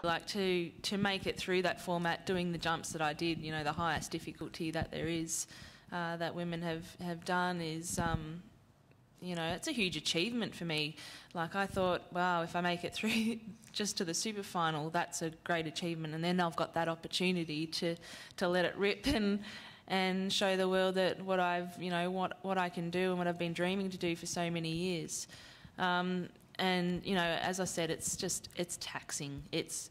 Like to make it through that format, doing the jumps that I did, you know, the highest difficulty that there is, that women have done is, you know, it's a huge achievement for me. Like I thought, wow, if I make it through just to the super final, that's a great achievement. And then I've got that opportunity to let it rip and show the world that what I've, you know, what I can do and what I've been dreaming to do for so many years. And, you know, as I said, it's taxing. It's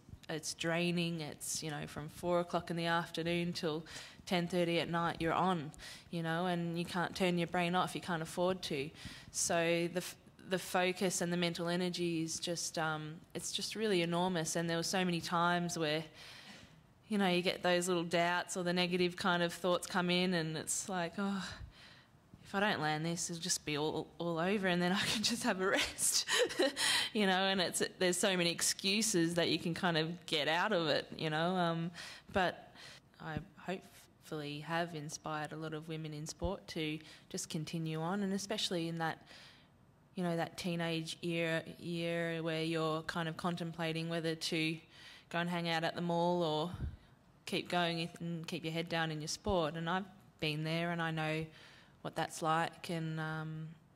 draining. It's, you know, from 4 o'clock in the afternoon till 10:30 at night you're on, you know, and you can't turn your brain off. You can't afford to. So the focus and the mental energy is just, it's just really enormous. And there were so many times where, you know, you get those little doubts or the negative kind of thoughts come in and it's like, oh, if I don't land this, it'll just be all over and then I can just have a rest, you know, and there's so many excuses that you can kind of get out of it, you know, but I hopefully have inspired a lot of women in sport to just continue on, and especially in that, you know, that teenage year where you're kind of contemplating whether to go and hang out at the mall or keep going and keep your head down in your sport. And I've been there and I know what that's like, and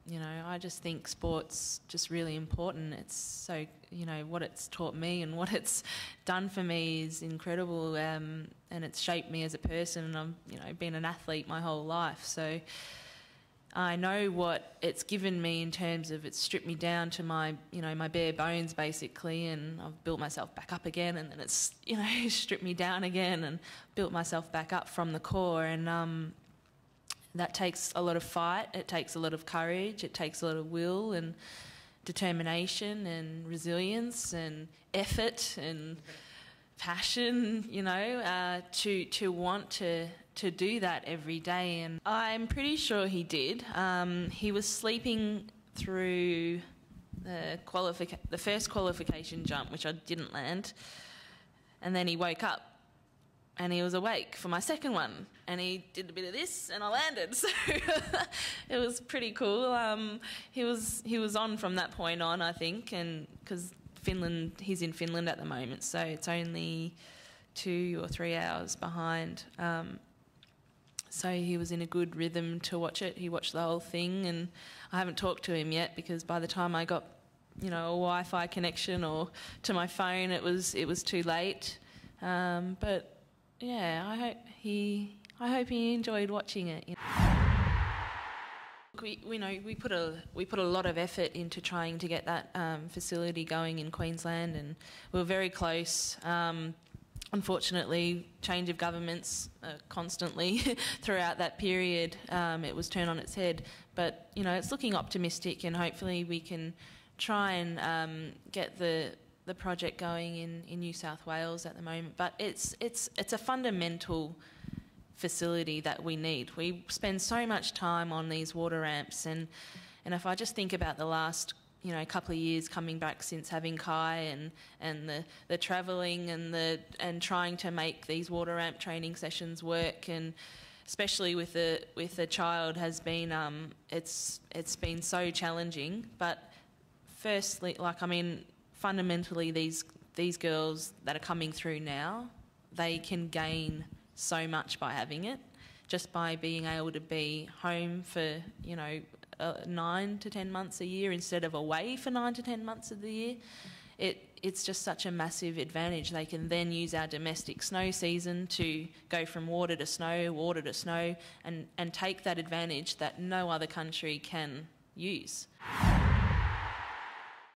you know, I just think sport's just really important. It's so, you know, what it's taught me and what it's done for me is incredible, and it's shaped me as a person. And I've, you know, been an athlete my whole life, so I know what it's given me in terms of it's stripped me down to my, you know, my bare bones basically, and I've built myself back up again, and then it's, you know, stripped me down again and built myself back up from the core. And that takes a lot of fight, it takes a lot of courage, it takes a lot of will and determination and resilience and effort and passion, you know, to want to do that every day. And I'm pretty sure he did. He was sleeping through the first qualification jump, which I didn't land, and then he woke up and he was awake for my second one, and he did a bit of this and I landed, so it was pretty cool. He was on from that point on, I think, and because he's in Finland at the moment, so it's only 2 or 3 hours behind. So he was in a good rhythm to watch it. He watched the whole thing, and I haven't talked to him yet because by the time I got, you know, a Wi-Fi connection or to my phone, it was too late. But yeah, I hope he enjoyed watching it. You know. We put a lot of effort into trying to get that facility going in Queensland, and we were very close. Unfortunately, change of governments constantly throughout that period, it was turned on its head. But you know, it's looking optimistic, and hopefully we can try and get the project going in New South Wales at the moment. But it's a fundamental facility that we need. We spend so much time on these water ramps, and if I just think about the last, you know, couple of years coming back since having Kai and the travelling and trying to make these water ramp training sessions work, and especially with the child has been it's been so challenging. But firstly, like, I mean, fundamentally these girls that are coming through now, they can gain so much by having it, just by being able to be home for, you know, 9 to 10 months a year instead of away for 9 to 10 months of the year. It's just such a massive advantage. They can then use our domestic snow season to go from water to snow, and take that advantage that no other country can use.